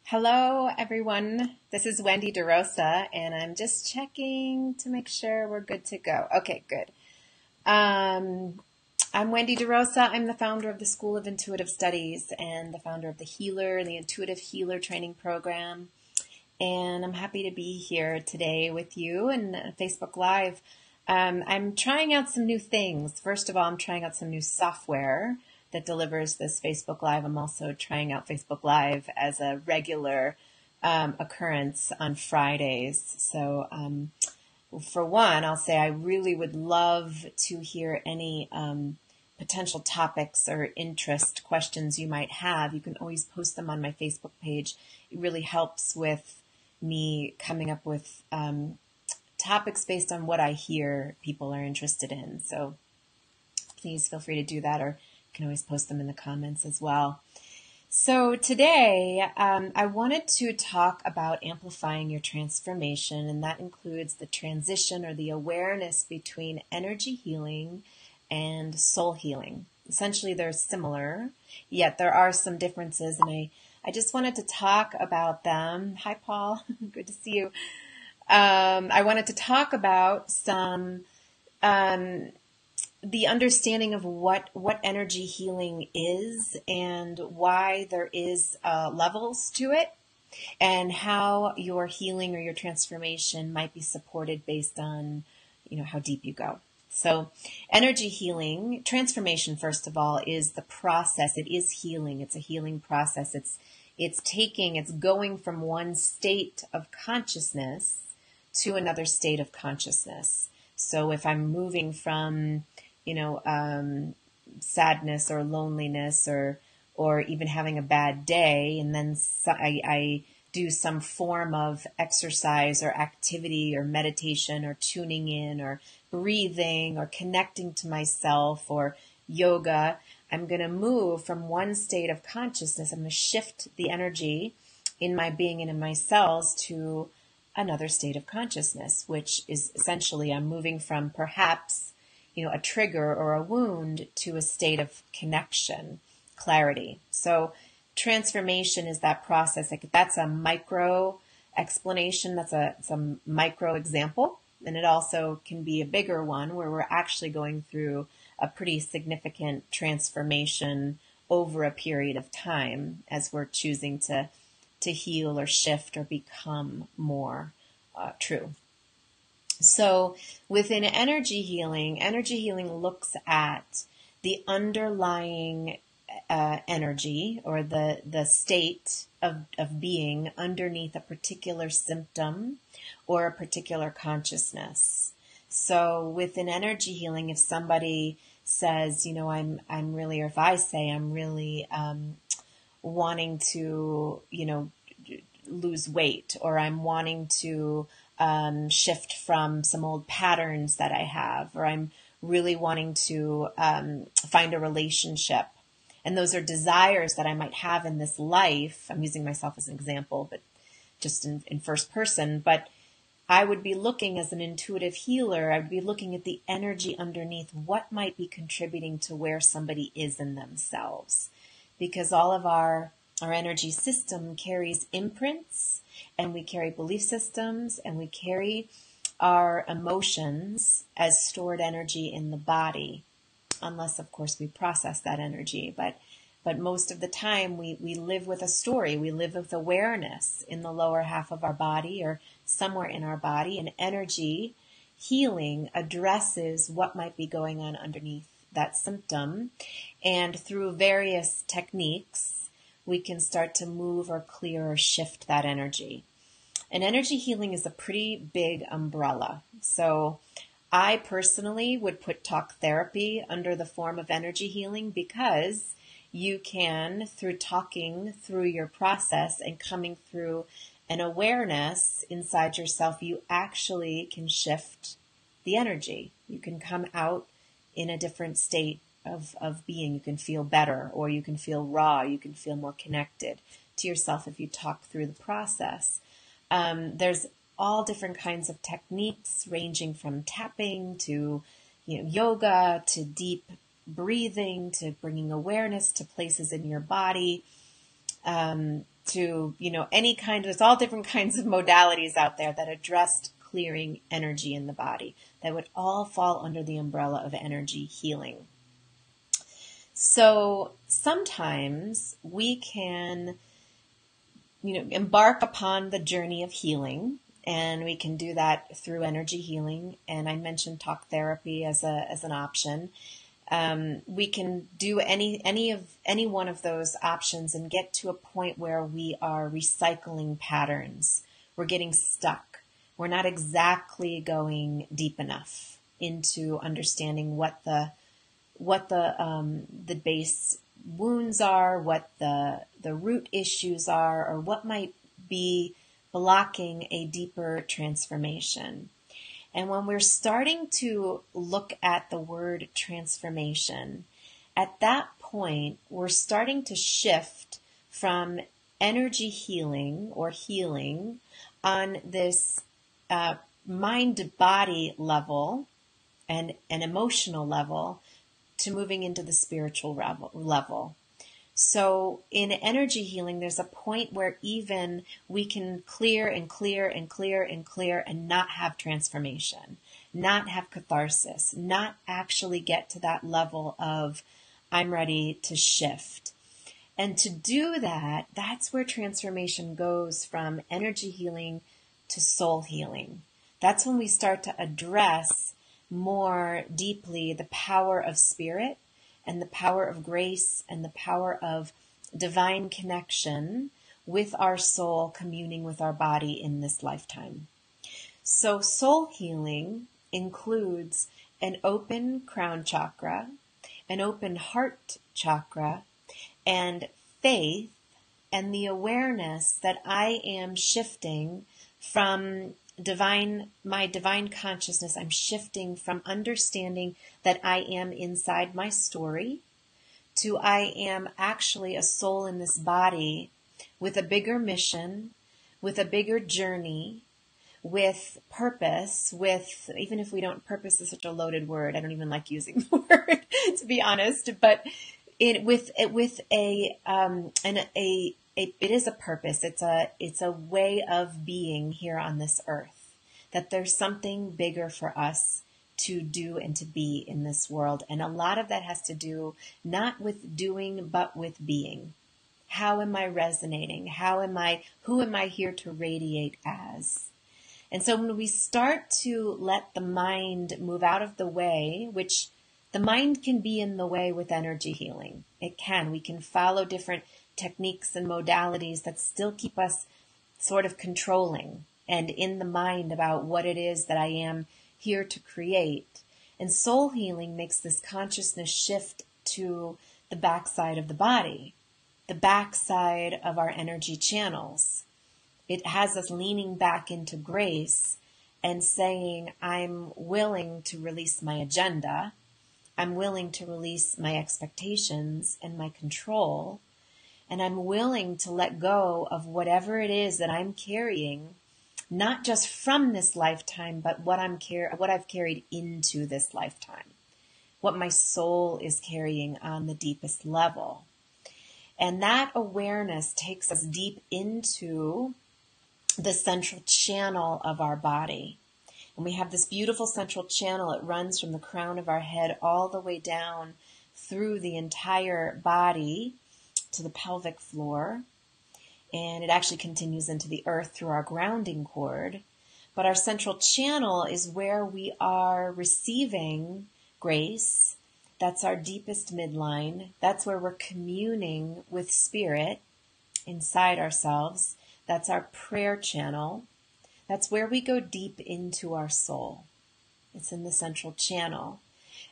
Hello, everyone. This is Wendy De Rosa, and I'm just checking to make sure we're good to go. Okay, good. Um, I'm Wendy De Rosa. I'm the founder of the School of Intuitive Studies and the founder of the Healer and the Intuitive Healer Training Program. And I'm happy to be here today with you in Facebook Live. I'm trying out some new things. First of all, I'm trying out some new software that delivers this Facebook Live. I'm also trying out Facebook Live as a regular occurrence on Fridays. So for one, I'll say I really would love to hear any potential topics or interest questions you might have. You can always post them on my Facebook page. It really helps with me coming up with topics based on what I hear people are interested in. So please feel free to do that, or you can always post them in the comments as well. So today, I wanted to talk about amplifying your transformation, and that includes the transition or the awareness between energy healing and soul healing. Essentially, they're similar, yet there are some differences, and I just wanted to talk about them. Hi, Paul. Good to see you. I wanted to talk about some the understanding of what energy healing is and why there is levels to it, and how your healing or your transformation might be supported based on, how deep you go. So energy healing, transformation, first of all, is the process. It is healing. It's a healing process. It's going from one state of consciousness to another state of consciousness. So if I'm moving from sadness or loneliness or even having a bad day, and then I do some form of exercise or activity or meditation or tuning in or breathing or connecting to myself or yoga, I'm going to move from one state of consciousness. I'm going to shift the energy in my being and in my cells to another state of consciousness, which is essentially I'm moving from perhaps a trigger or a wound to a state of connection, clarity. So transformation is that process. That's a micro explanation. It's a micro example. And it also can be a bigger one where we're actually going through a pretty significant transformation over a period of time as we're choosing to heal or shift or become more true. So within energy healing looks at the underlying energy or the state of being underneath a particular symptom or a particular consciousness. So within energy healing, if somebody says, I'm really, or if I say I'm really wanting to, lose weight, or I'm wanting to shift from some old patterns that I have, or I'm really wanting to find a relationship. And those are desires that I might have in this life. I'm using myself as an example, but just in first person. But I would be looking as an intuitive healer, I would be looking at the energy underneath what might be contributing to where somebody is in themselves. Because all of our energy system carries imprints, and we carry belief systems, and we carry our emotions as stored energy in the body, unless, of course, we process that energy. But most of the time, we live with a story. We live with awareness in the lower half of our body or somewhere in our body, and energy healing addresses what might be going on underneath that symptom. And through various techniques, we can start to move or clear or shift that energy. And energy healing is a pretty big umbrella. So I personally would put talk therapy under the form of energy healing, because you can, through talking through your process and coming through an awareness inside yourself, you actually can shift the energy. You can come out in a different state of being. You can feel better, or you can feel raw. You can feel more connected to yourself if you talk through the process. There's all different kinds of techniques, ranging from tapping to yoga, to deep breathing, to bringing awareness to places in your body. there's all different kinds of modalities out there that addressed clearing energy in the body that would all fall under the umbrella of energy healing. So sometimes we can, embark upon the journey of healing, and we can do that through energy healing. And I mentioned talk therapy as an option. We can do any one of those options and get to a point where we are recycling patterns. We're getting stuck. We're not exactly going deep enough into understanding what the base wounds are, what the root issues are, or what might be blocking a deeper transformation. And when we're starting to look at the word transformation, at that point, we're starting to shift from energy healing or healing on this mind-body level and an emotional level to moving into the spiritual level. So in energy healing, there's a point where even we can clear and clear and clear and clear and not have transformation, not have catharsis, not actually get to that level of I'm ready to shift. And to do that, that's where transformation goes from energy healing to soul healing. That's when we start to address more deeply the power of spirit and the power of grace and the power of divine connection with our soul communing with our body in this lifetime. So soul healing includes an open crown chakra, an open heart chakra, and faith, and the awareness that I am shifting from my divine consciousness. I'm shifting from understanding that I am inside my story to I am actually a soul in this body with a bigger mission, with a bigger journey, with purpose, even if we don't, purpose is such a loaded word. I don't even like using the word, to be honest, but it is a purpose. It's a way of being here on this earth, that there's something bigger for us to do and to be in this world. And a lot of that has to do not with doing, but with being. How am I resonating? Who am I here to radiate as? And so when we start to let the mind move out of the way, which the mind can be in the way with energy healing. It can. We can follow different techniques and modalities that still keep us sort of controlling and in the mind about what it is that I am here to create. And soul healing makes this consciousness shift to the backside of the body, the backside of our energy channels. It has us leaning back into grace and saying, I'm willing to release my agenda. I'm willing to release my expectations and my control. And I'm willing to let go of whatever it is that I'm carrying, not just from this lifetime, but what I've carried into this lifetime, what my soul is carrying on the deepest level. And that awareness takes us deep into the central channel of our body. And we have this beautiful central channel. It runs from the crown of our head all the way down through the entire body to the pelvic floor. And it actually continues into the earth through our grounding cord. But our central channel is where we are receiving grace. That's our deepest midline. That's where we're communing with spirit inside ourselves. That's our prayer channel. That's where we go deep into our soul. It's in the central channel.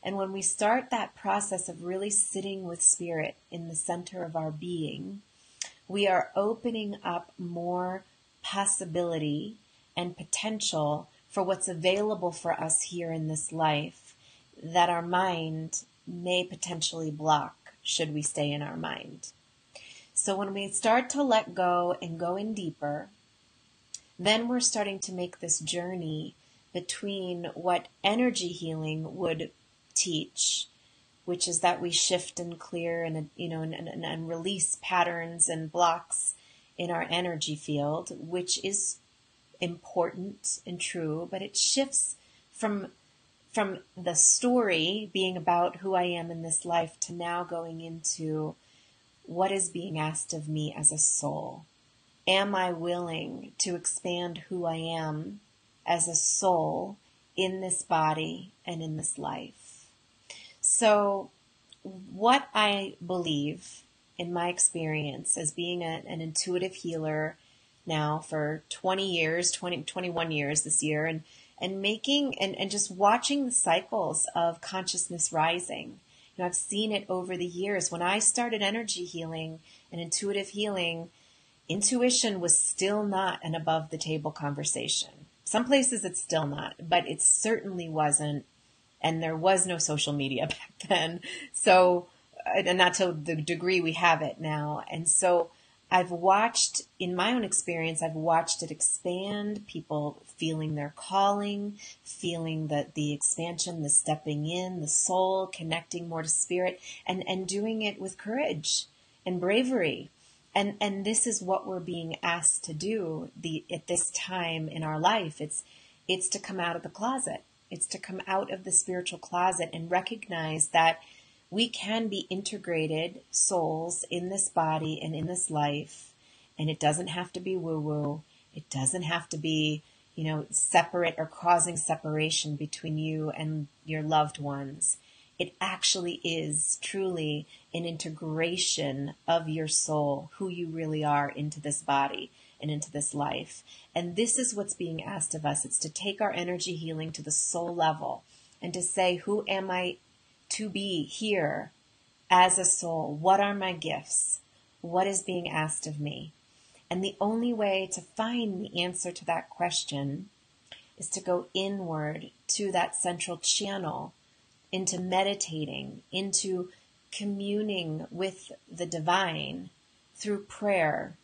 And when we start that process of really sitting with spirit in the center of our being, we are opening up more possibility and potential for what's available for us here in this life that our mind may potentially block should we stay in our mind. So when we start to let go and go in deeper, then we're starting to make this journey between what energy healing would teach, which is that we shift and clear and release patterns and blocks in our energy field, which is important and true, but it shifts from the story being about who I am in this life to now going into what is being asked of me as a soul. Am I willing to expand who I am as a soul in this body and in this life? So what I believe in my experience as being an intuitive healer now for 21 years this year, and making and just watching the cycles of consciousness rising. I've seen it over the years. When I started energy healing and intuitive healing, intuition was still not an above the table conversation. Some places it's still not, but it certainly wasn't. And there was no social media back then. So, and not to the degree we have it now. And so I've watched, in my own experience, I've watched it expand, people feeling their calling, feeling the expansion, the stepping in, the soul, connecting more to spirit, and doing it with courage and bravery. And this is what we're being asked to do at this time in our life. It's to come out of the closet. It's to come out of the spiritual closet and recognize that we can be integrated souls in this body and in this life. And it doesn't have to be woo-woo. It doesn't have to be, separate or causing separation between you and your loved ones. It actually is truly an integration of your soul, who you really are, into this body and into this life. And this is what's being asked of us. It's to take our energy healing to the soul level and to say, who am I to be here as a soul? What are my gifts? What is being asked of me? And the only way to find the answer to that question is to go inward to that central channel, into meditating, into communing with the divine through prayer,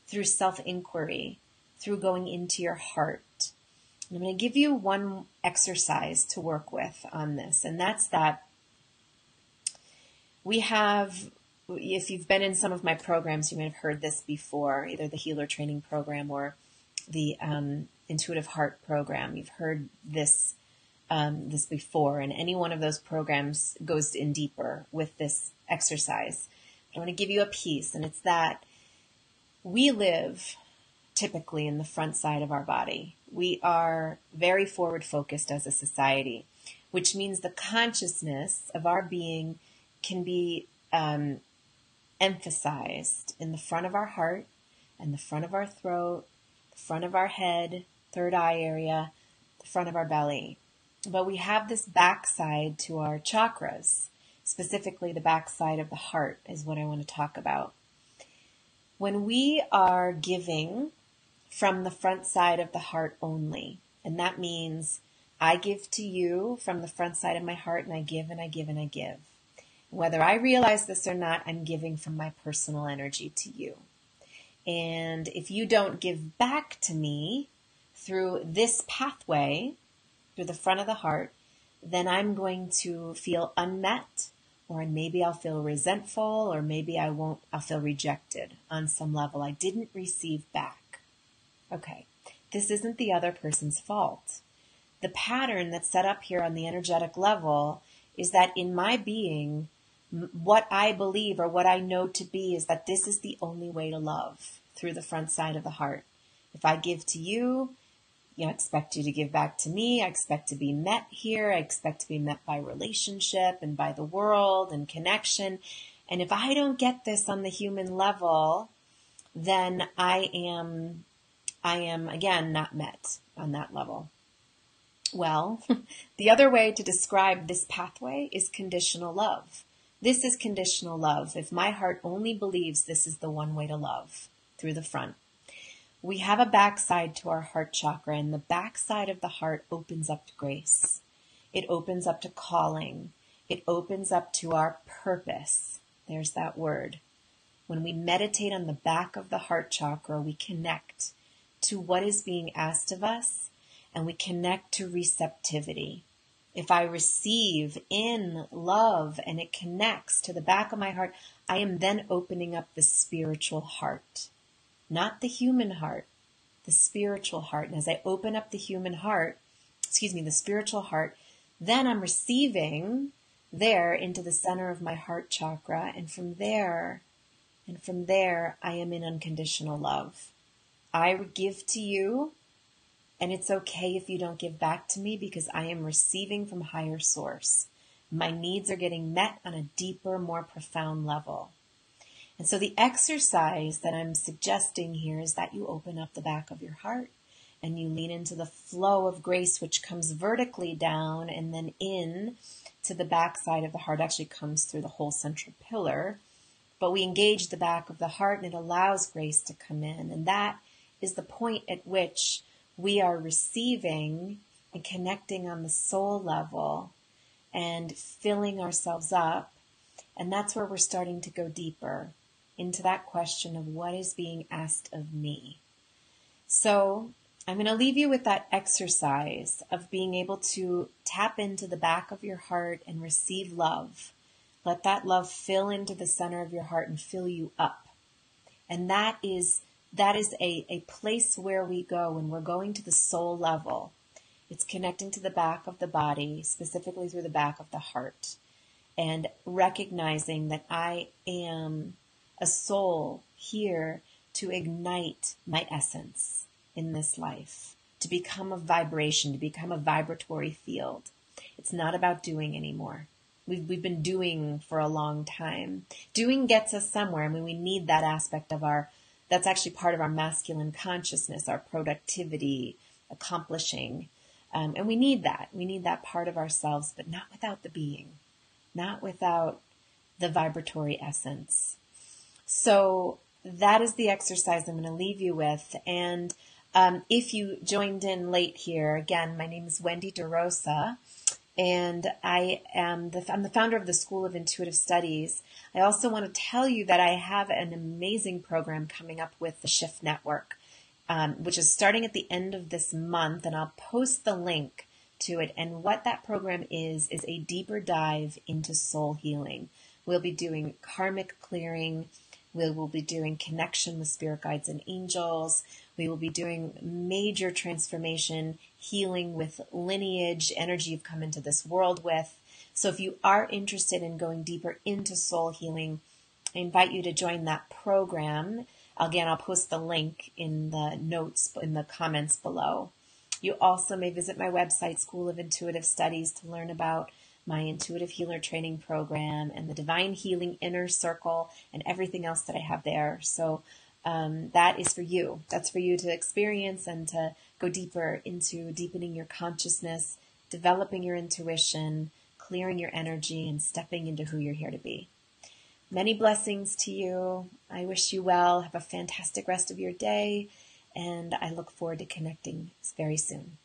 through self-inquiry, through going into your heart. And I'm going to give you one exercise to work with on this, and that's that we have, if you've been in some of my programs, you may have heard this before, either the healer training program or the intuitive heart program. You've heard this before, and any one of those programs goes in deeper with this exercise. But I want to give you a piece, and it's that we live typically in the front side of our body. We are very forward focused as a society, which means the consciousness of our being can be emphasized in the front of our heart and the front of our throat, the front of our head, third eye area, the front of our belly. But we have this backside to our chakras, specifically the backside of the heart is what I want to talk about. When we are giving from the front side of the heart only, and that means I give to you from the front side of my heart, and I give and I give and I give. Whether I realize this or not, I'm giving from my personal energy to you. And if you don't give back to me through this pathway, through the front of the heart, then I'm going to feel unmet, or maybe I'll feel resentful, or maybe I'll feel rejected on some level. I didn't receive back. Okay, this isn't the other person's fault. The pattern that's set up here on the energetic level is that in my being, what I believe or what I know to be is that this is the only way to love, through the front side of the heart. If I give to you, I expect you to give back to me. I expect to be met here. I expect to be met by relationship and by the world and connection. And if I don't get this on the human level, then I am again not met on that level. Well, the other way to describe this pathway is conditional love. This is conditional love. If my heart only believes this is the one way to love, through the front. We have a backside to our heart chakra, and the backside of the heart opens up to grace. It opens up to calling. It opens up to our purpose. There's that word. When we meditate on the back of the heart chakra, we connect to what is being asked of us, and we connect to receptivity. If I receive in love and it connects to the back of my heart, I am then opening up the spiritual heart. not the human heart, the spiritual heart. And as I open up the human heart, the spiritual heart, then I'm receiving there into the center of my heart chakra. And from there, I am in unconditional love. I give to you, and it's okay if you don't give back to me, because I am receiving from higher source. My needs are getting met on a deeper, more profound level. And so the exercise that I'm suggesting here is that you open up the back of your heart and you lean into the flow of grace, which comes vertically down and then in to the back side of the heart. Actually comes through the whole central pillar. But we engage the back of the heart and it allows grace to come in. And that is the point at which we are receiving and connecting on the soul level and filling ourselves up. And that's where we're starting to go deeper into that question of what is being asked of me. So I'm going to leave you with that exercise of being able to tap into the back of your heart and receive love. Let that love fill into the center of your heart and fill you up. And that is a place where we go when we're going to the soul level. It's connecting to the back of the body, specifically through the back of the heart, and recognizing that I am a soul here to ignite my essence in this life, to become a vibration, to become a vibratory field. It's not about doing anymore. We've been doing for a long time. Doing gets us somewhere. I mean, we need that aspect of that's actually part of our masculine consciousness, our productivity, accomplishing. And we need that. We need that part of ourselves, but not without the being, not without the vibratory essence. So that is the exercise I'm going to leave you with. And if you joined in late here, again, my name is Wendy De Rosa, and I'm the founder of the School of Intuitive Studies. I also want to tell you that I have an amazing program coming up with the Shift Network, which is starting at the end of this month, and I'll post the link to it. And what that program is a deeper dive into soul healing. We'll be doing karmic clearing. We will be doing connection with spirit guides and angels. We will be doing major transformation, healing with lineage, energy you've come into this world with. So if you are interested in going deeper into soul healing, I invite you to join that program. Again, I'll post the link in the notes, in the comments below. You also may visit my website, School of Intuitive Studies, to learn about my Intuitive Healer Training Program and the Divine Healing Inner Circle and everything else that I have there. So that is for you. That's for you to experience and to go deeper into deepening your consciousness, developing your intuition, clearing your energy, and stepping into who you're here to be. Many blessings to you. I wish you well. Have a fantastic rest of your day, and I look forward to connecting very soon.